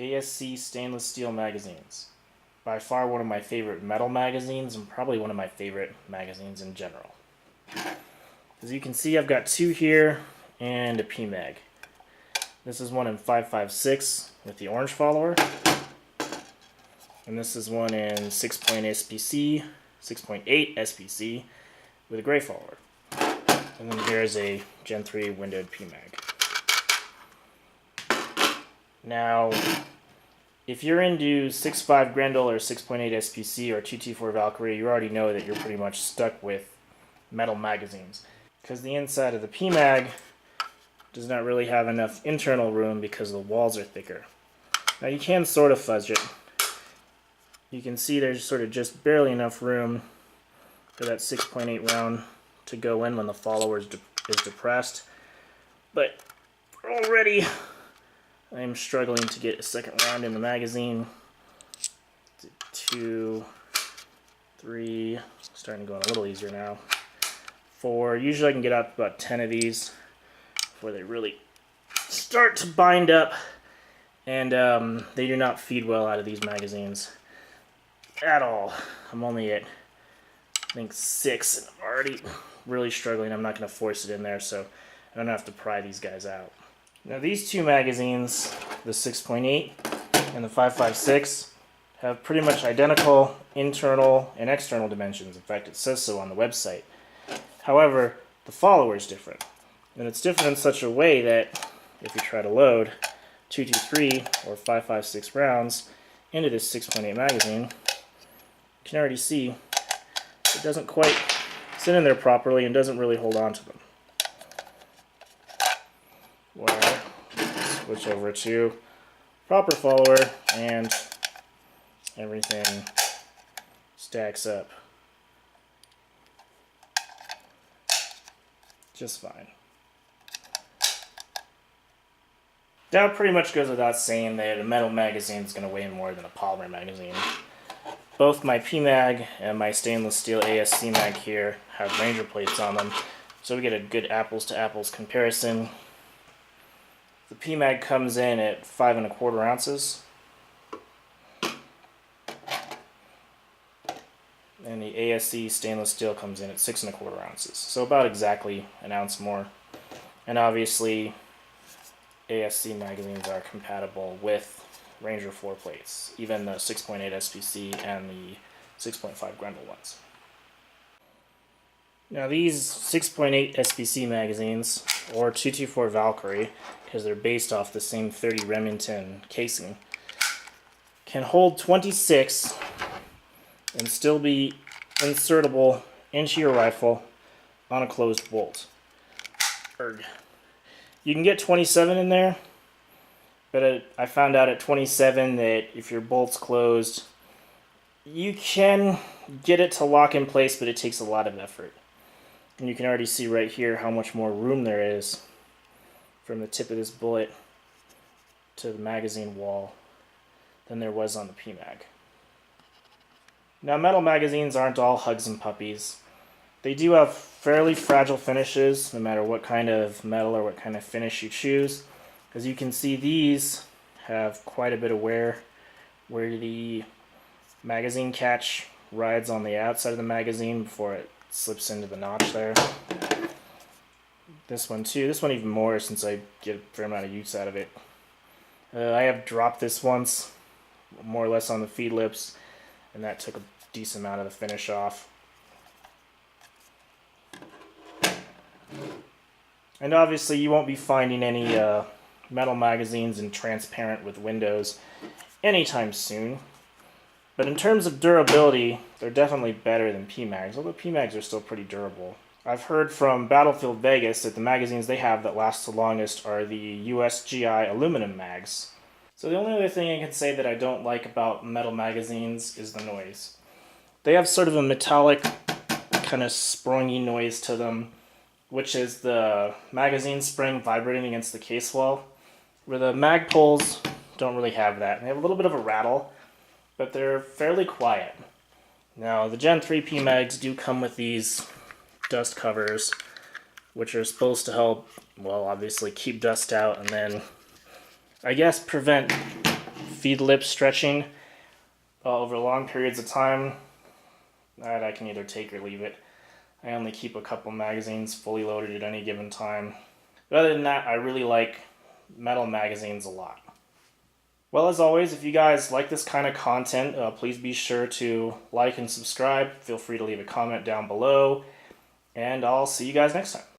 ASC stainless steel magazines. By far one of my favorite metal magazines and probably one of my favorite magazines in general. As you can see, I've got two here and a PMag. This is one in 5.56 with the orange follower. And this is one in 6.8 SPC with a gray follower. And then here's a Gen 3 windowed PMag. Now, if you're into 6.5 Grendel or 6.8 SPC or 2T4 Valkyrie, you already know that you're pretty much stuck with metal magazines. Because the inside of the PMag does not really have enough internal room because the walls are thicker. Now you can sort of fudge it. You can see there's sort of just barely enough room for that 6.8 round to go in when the follower is depressed. But already I'm struggling to get a second round in the magazine. 2, 3, starting to go a little easier now. 4, usually I can get up to about 10 of these before they really start to bind up, and they do not feed well out of these magazines at all. I'm only at, I think, 6, and I'm already really struggling. I'm not going to force it in there, so I don't have to pry these guys out. Now these two magazines, the 6.8 and the 5.56, have pretty much identical internal and external dimensions. In fact, it says so on the website. However, the follower is different. And it's different in such a way that if you try to load 223 or 5.56 rounds into this 6.8 magazine, you can already see it doesn't quite sit in there properly and doesn't really hold on to them. Well, switch over to proper follower and everything stacks up just fine. Now it pretty much goes without saying that a metal magazine is going to weigh more than a polymer magazine. Both my PMag and my stainless steel ASC mag here have Ranger plates on them, so we get a good apples to apples comparison. The PMag comes in at 5.25 ounces, and the ASC stainless steel comes in at 6.25 ounces, so about exactly an ounce more. And obviously ASC magazines are compatible with Ranger 4 plates, even the 6.8 SPC and the 6.5 Grendel ones. Now these 6.8 SPC magazines, or 224 Valkyrie, because they're based off the same 30 Remington casing, can hold 26 and still be insertable into your rifle on a closed bolt. You can get 27 in there, but I found out at 27 that if your bolt's closed, you can get it to lock in place, but it takes a lot of effort. And you can already see right here how much more room there is from the tip of this bullet to the magazine wall than there was on the PMag. Now, metal magazines aren't all hugs and puppies. They do have fairly fragile finishes, no matter what kind of metal or what kind of finish you choose. As you can see, these have quite a bit of wear where the magazine catch rides on the outside of the magazine before it slips into the notch there. This one too, this one even more since I get a fair amount of use out of it. I have dropped this once, more or less on the feed lips, and that took a decent amount of the finish off. And obviously you won't be finding any metal magazines in transparent with windows anytime soon. But in terms of durability, they're definitely better than PMags, although PMags are still pretty durable. I've heard from Battlefield Vegas that the magazines they have that last the longest are the USGI aluminum mags. So the only other thing I can say that I don't like about metal magazines is the noise. They have sort of a metallic kind of springy noise to them, which is the magazine spring vibrating against the case wall, where the Magpols don't really have that. They have a little bit of a rattle, but they're fairly quiet. Now, the Gen 3 PMags do come with these dust covers, which are supposed to help, well, obviously keep dust out and then, I guess, prevent feed lip stretching over long periods of time, that I can either take or leave it. I only keep a couple magazines fully loaded at any given time. But other than that, I really like metal magazines a lot. Well, as always, if you guys like this kind of content, please be sure to like and subscribe. Feel free to leave a comment down below, and I'll see you guys next time.